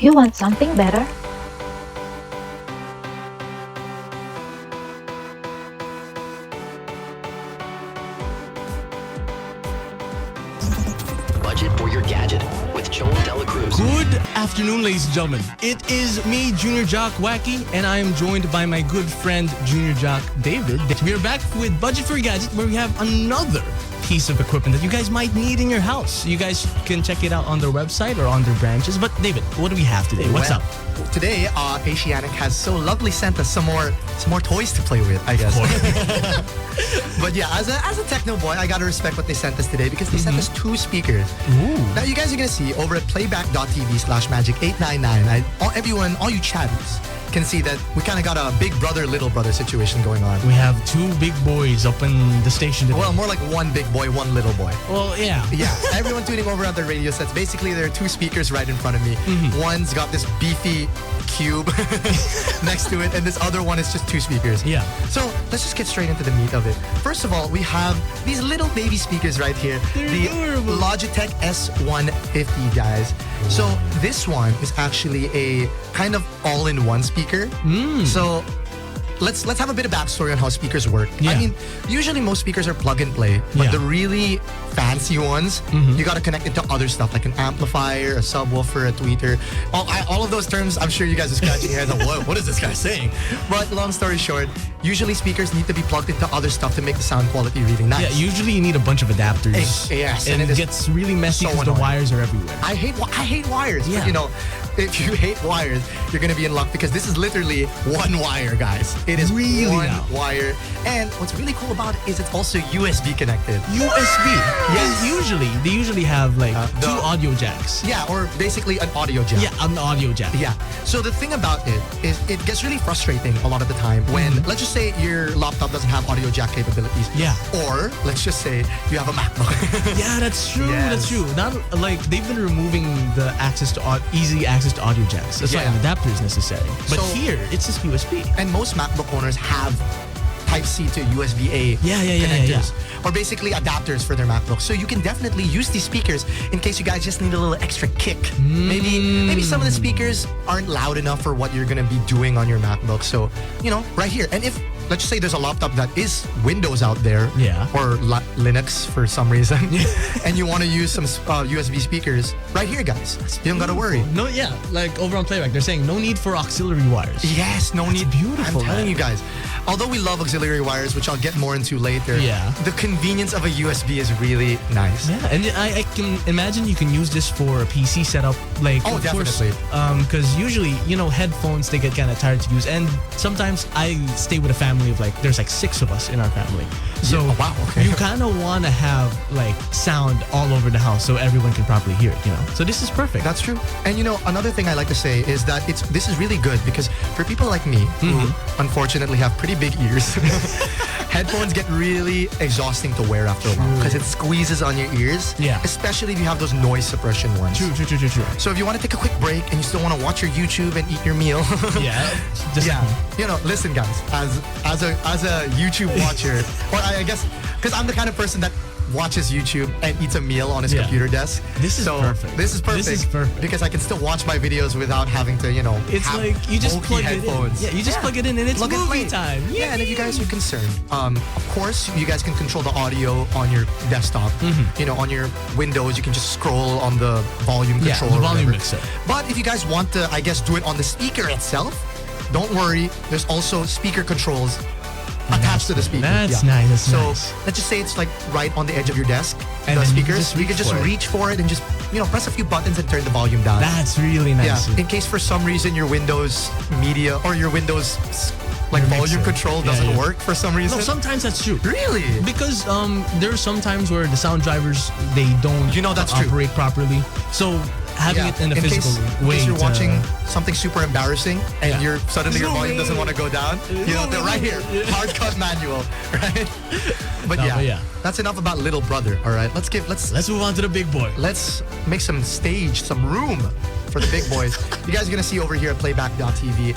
You want something better? Budget for your gadget with 𝐋𝐎𝐆𝐈𝐓𝐄𝐇. Good afternoon, ladies and gentlemen. It is me, Junior Jock Wacky, and I am joined by my good friend, Junior Jock David. We are back with Budget for Your Gadget, where we have another piece of equipment that you guys might need in your house. You guys can check it out on their website or on their branches. But David, what do we have today? What's up? Today, Asianic has so lovely sent us some more toys to play with, I guess. But yeah, as a techno boy, I gotta respect what they sent us today because they sent us 2 speakers. Ooh. Now you guys are gonna see over at playback.tv/magic899. All you chatties can see that we kind of got a big brother, little brother situation going on. We have 2 big boys up in the station today. Well, more like 1 big boy, 1 little boy. Well, yeah. Yeah, everyone tuning over on the radio sets. Basically, there are 2 speakers right in front of me. One's got this beefy cube next to it, and this other one is just 2 speakers. Yeah. So let's just get straight into the meat of it. First of all, we have these little baby speakers right here. They're the adorable. Logitech S150, guys. So this one is actually a kind of all-in-one speaker. So let's have a bit of backstory on how speakers work. Yeah. I mean, usually most speakers are plug and play, but Yeah. the really fancy ones, you got to connect into other stuff like an amplifier, a subwoofer, a tweeter. All of those terms, I'm sure you guys are scratching your heads like, what is this guy saying? But long story short, usually speakers need to be plugged into other stuff to make the sound quality really nice. Yeah, usually you need a bunch of adapters. Yes, and and it it is gets really messy so because the annoying. wires are everywhere. I hate wires. Yeah. But, you know, if you hate wires, you're going to be in luck because this is literally 1 wire, guys. It is Really 1 now. wire. And what's really cool about it is it's also USB connected. USB. Yes. They usually have like the- 2 audio jacks. Yeah, or basically an audio jack. Yeah, an audio jack. Yeah. So the thing about it is it gets really frustrating a lot of the time when, let's just say your laptop doesn't have audio jack capabilities. Yeah. Or let's just say you have a MacBook. Yeah, that's true. Yes. That's true. Not like they've been removing the easy access to audio jacks. That's why Yeah. an adapter is necessary. But So- here, it's just USB. And most MacBook owners have Type-C to USB-A Yeah. connectors. Or basically adapters for their MacBook. So you can definitely use these speakers in case you guys just need a little extra kick. Maybe some of the speakers aren't loud enough for what you're going to be doing on your MacBook. So, you know, right here. And if, let's just say there's a laptop that is Windows out there. Yeah. Or Linux for some reason. And you want to use some USB speakers. Right here, guys. You don't got to worry. No, yeah. Like over on Playback, they're saying no need for auxiliary wires. Yes, no need. beautiful, I'm telling man. you guys. Although we love auxiliary wires, which I'll get more into later, Yeah. the convenience of a USB is really nice. Yeah, and I can imagine you can use this for a PC setup. Like, Oh, of course, definitely. because usually, you know, headphones, they get kind of tired to use. And sometimes I stay with a family of like, there's like 6 of us in our family. So Yeah, wow, okay. you kind of want to have like sound all over the house so everyone can properly hear it, you know? So this is perfect. That's true. And you know, another thing I like to say is that this is really good because for people like me who unfortunately have pretty big ears, headphones get really exhausting to wear after a while because it squeezes on your ears. Yeah. Especially if you have those noise suppression ones. True. So if you want to take a quick break and you still want to watch your YouTube and eat your meal. Yeah. Just Yeah, you know, listen, guys. As a YouTube watcher, or I guess because I'm the kind of person that watches YouTube and eats a meal on his Yeah. computer desk. This is perfect. This is perfect. This is perfect. Because I can still watch my videos without having to, you know, It's have like you just bulky plug headphones. it in. Yeah, you just plug it in and it's Plug and movie play. time. Yeah, and if you guys are concerned, of course, you guys can control the audio on your desktop. You know, on your Windows, you can just scroll on the volume Yeah, control the or volume whatever. mixer. But if you guys want to, I guess, do it on the speaker itself, don't worry. There's also speaker controls attached to the speaker. That's nice, that's so nice. let's just say it's like right on the edge of your desk. And the then you can speakers, just you reach can just for it. reach for it and just, you know, press a few buttons and turn the volume down. That's really nice. Yeah, in case for some reason your Windows media or your Windows like Your volume mixer. control Yeah, doesn't yeah. work for some reason. No, sometimes that's true. Really? Because there are some times where the sound drivers, they don't You know, that's true. operate properly. So having it in a physical way. In case you're to- watching something super embarrassing and Yeah. you're suddenly your volume doesn't want to go down, you know, they're right here, Yeah. hard cut manual, right? But No, yeah, but yeah. that's enough about little brother. All right, let's Let's move on to the big boy. make some stage, some room for the big boys. You guys are gonna see over here at playback.tv.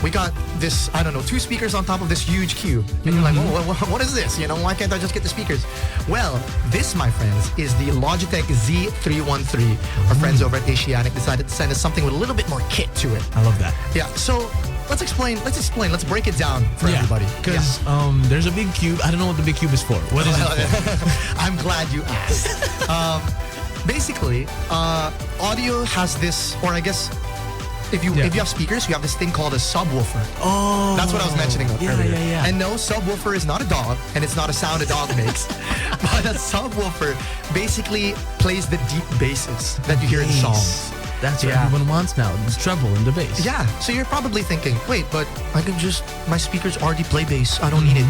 we got this, I don't know, 2 speakers on top of this huge cube. And you're like, oh, what is this? You know, why can't I just get the speakers? Well, this, my friends, is the Logitech Z313. Our friends over at Asiatic decided to send us something with a little bit more kit to it. I love that. Yeah, so let's explain, let's break it down for everybody. Because there's a big cube. I don't know what the big cube is for. What is it for? I'm glad you asked. Basically, audio has this, or I guess, if you have speakers, you have this thing called a subwoofer. Oh. That's what I was mentioning earlier. Yeah. And no, subwoofer is not a dog, and it's not a sound a dog makes. But a subwoofer basically plays the deep basses that you hear in songs. That's what everyone wants now. The treble and the bass. Yeah. So you're probably thinking, wait, but I can just, my speakers already play bass. I don't need it.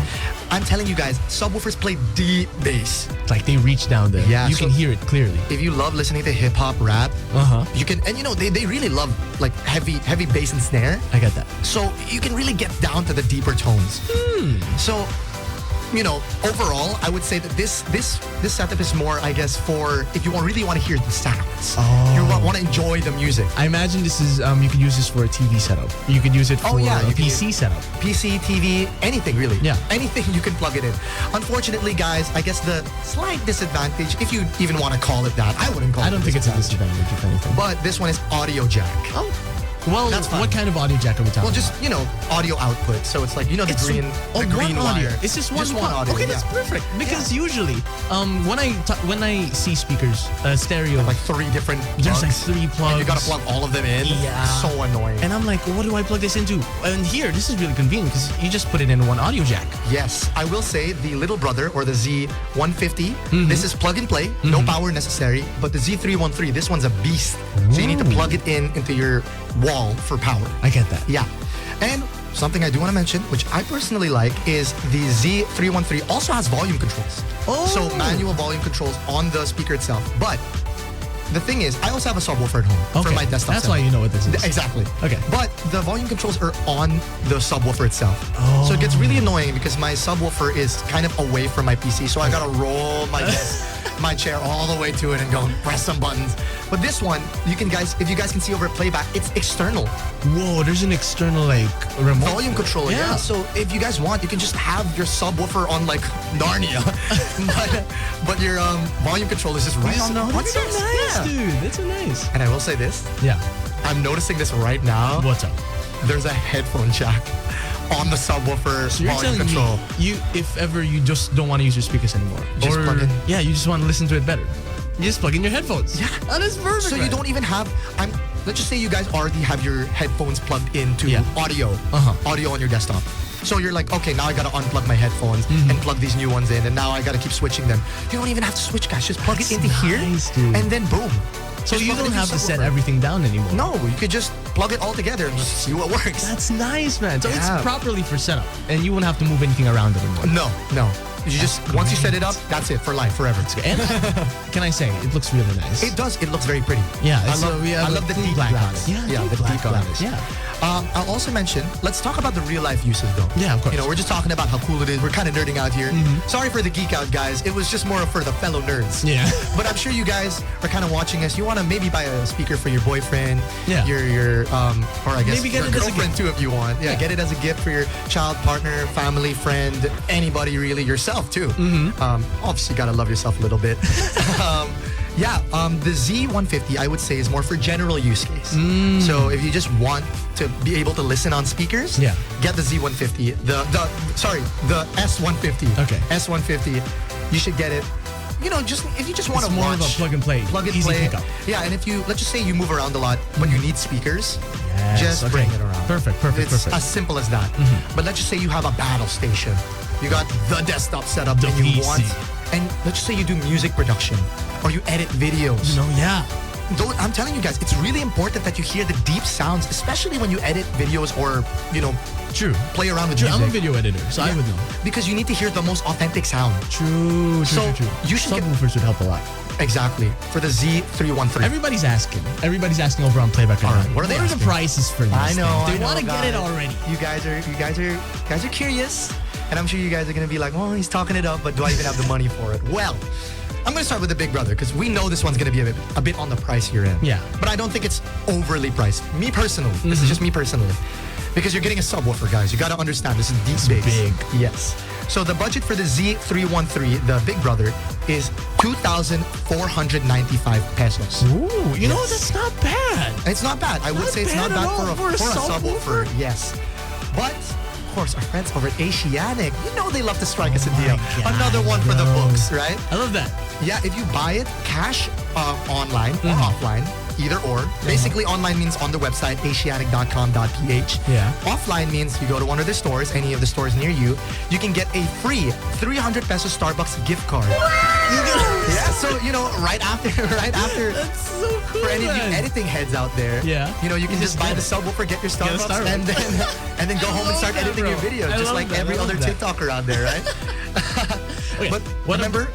I'm telling you guys, subwoofers play deep bass. Like they reach down there. Yeah. You can hear it clearly. If you love listening to hip hop, rap, you can, and you know, they really love like heavy bass and snare. I get that. So you can really get down to the deeper tones. So, you know, overall, I would say that this setup is more, I guess, for if you really want to hear the sounds. You want to enjoy the music. I imagine this is, you could use this for a TV setup. You could use it for a PC setup. PC, TV, anything really. Yeah. Anything you can plug it in. Unfortunately, guys, I guess the slight disadvantage, if you even want to call it that, I wouldn't call it I don't think it's a disadvantage, if anything. But this one is audio jack. Oh. Well, that's fine. What kind of audio jack are we talking Well, just, you know, audio output. So it's like, you know, the green audio. wire. It's just one audio. Okay, that's perfect. Because usually, when I see speakers, stereo, like 3 different there's plugs, like 3 plugs. and you gotta plug all of them in. Yeah. So annoying. And I'm like, what do I plug this into? And here, this is really convenient because you just put it in one audio jack. Yes, I will say the little brother, or the Z150, this is plug and play, no power necessary. But the Z313, this one's a beast. So you need to plug it into your wall for power. I get that. Yeah. And something I do want to mention, which I personally like, is the Z313 also has volume controls. So manual volume controls on the speaker itself. But the thing is, I also have a subwoofer at home for my desktop That's setup. why you know what this is. Exactly. Okay. But the volume controls are on the subwoofer itself. So it gets really annoying because my subwoofer is kind of away from my PC. So I gotta roll my chair all the way to it and go press some buttons. But this one, if you guys can see over at playback, it's external. Whoa, there's an external like remote volume controller. Yeah. So if you guys want, you can just have your subwoofer on like Narnia, but your volume controller is just right on the. That's so nice, dude. That's so nice. And I will say this. Yeah. I'm noticing this right now. What's up? There's a headphone jack on the subwoofer So you're volume telling control. me, if ever you just don't want to use your speakers anymore, Just plug in. Yeah, you just want to listen to it better. You just plug in your headphones. Yeah. That is perfect. So you don't even have. Let's just say you guys already have your headphones plugged into audio on your desktop. So you're like, okay, now I gotta unplug my headphones and plug these new ones in, and now I gotta keep switching them. You don't even have to switch, guys. Just plug it into here, dude. and then boom. So Just you plug it don't into have to set subwoofer. everything down anymore. No, you could just plug it all together and just see what works. That's nice, man. So Yeah. it's properly for setup, and you won't have to move anything around anymore. No. You just once you set it up, that's it for life, forever. And can I say, it looks really nice. It does. It looks very pretty. Yeah, I I love the deep black black on it. Yeah, deep the black deep on glass. it. Yeah. I'll also mention, let's talk about the real life uses though. Yeah, of course. You know, we're just talking about how cool it is. We're kind of nerding out here. Sorry for the geek out, guys. It was just more for the fellow nerds. Yeah. But I'm sure you guys are kind of watching us. You want to maybe buy a speaker for your boyfriend. Yeah. Your or I guess Maybe get your it as a girlfriend gift. too if you want. Yeah, get it as a gift for your child, partner, family, friend, anybody really, yourself too. Obviously, you gotta love yourself a little bit. The Z150 I would say is more for general use case. So if you just want to be able to listen on speakers, get the Z150. The S150. Okay. S150. You should get it. You know, just if you just want It's to more watch, of a plug and play. plug and Easy play. pickup. Yeah, and if you let's just say you move around a lot, but you need speakers, Yes, just okay. bring it around. Perfect. It's as simple as that. But let's just say you have a battle station. You got the desktop set up The and you PC. want, and let's just say you do music production or you edit videos. I'm telling you guys, it's really important that you hear the deep sounds, especially when you edit videos or, you know, True. play around with True. music. I'm a video editor, so I would know. Because you need to hear the most authentic sound. True. So you should get- Subwoofers would help a lot. Exactly. For the Z313. Everybody's asking over on Playback. All right, what are they the asking? prices for these I know. things? They want to get it guys. already. You guys are curious, and I'm sure you guys are gonna be like, "Well, he's talking it up, but do I even have the money for it?" Well, I'm going to start with the big brother because we know this one's going to be a bit on the pricier end. Yeah. But I don't think it's overly priced. Me personally, this is just me personally. Because you're getting a subwoofer, guys. You got to understand, this is deep bass. Big. Yes. So the budget for the Z313, the big brother, is 2,495 pesos. Ooh, you know, that's not bad. It's not bad. I would say it's not bad for a subwoofer. Yes. But, of course, our friends over at Asiatic, you know they love to strike us a deal. God, Another one for the books, right? I love that. Yeah, if you buy it cash online or offline, either or. Basically, online means on the website, asiatic.com.ph. Yeah. Offline means you go to one of the stores, any of the stores near you, you can get a free 300 peso Starbucks gift card. Yeah, so, you know, right after, That's so cool, for any of you man. editing heads out there, Yeah. you know, you can just buy the subwoofer, get your Starbucks, and then go home and start editing your videos, just like every other TikToker out there, right? Okay, But remember,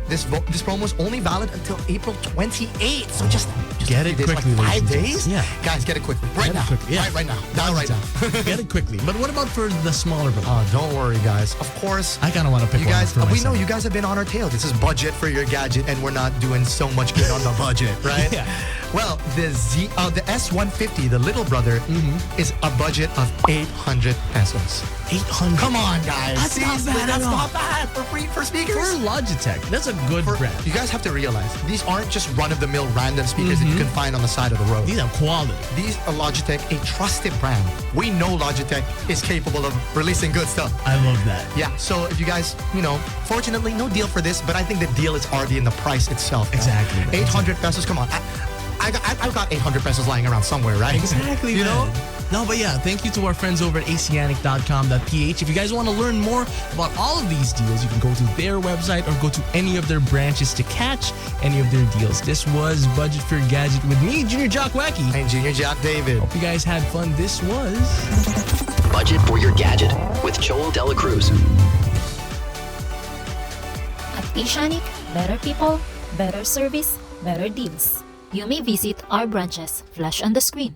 this promo is only valid until April 28th. So just get it quickly, like 5 ladies and days. gents. Yeah. Guys, get it quickly. Right now. Right now. Right now. Get it quickly. But what about for the smaller brother? Oh, don't worry, guys. Of course. I kind of want to pick You one guys, for we myself. know you guys have been on our tail. This is budget for your gadget, and we're not doing so much good on the budget, right? Yeah. Well, the S150, the little brother, is a budget of 800 pesos. 800. Come on, guys. That's not bad at That's all. not bad for speakers. For Logitech, that's a good brand. You guys have to realize, these aren't just run-of-the-mill random speakers that you can find on the side of the road. These are quality. These are Logitech, a trusted brand. We know Logitech is capable of releasing good stuff. I love that. Yeah, so if you guys, you know, fortunately, no deal for this, but I think the deal is already in the price itself. Exactly. 800 pesos, come on. I've got 800 pesos lying around somewhere, right? Exactly, You know? No, but yeah, thank you to our friends over at asiatic.com.ph. If you guys want to learn more about all of these deals, you can go to their website or go to any of their branches to catch any of their deals. This was Budget for Your Gadget with me, Junior Jock Wacky. And Junior Jock David. Hope you guys had fun. This was Budget for Your Gadget with 𝐶𝐆𝐈𝐓𝐄𝐇. At Asiatic, better people, better service, better deals. You may visit our branches, flash on the screen.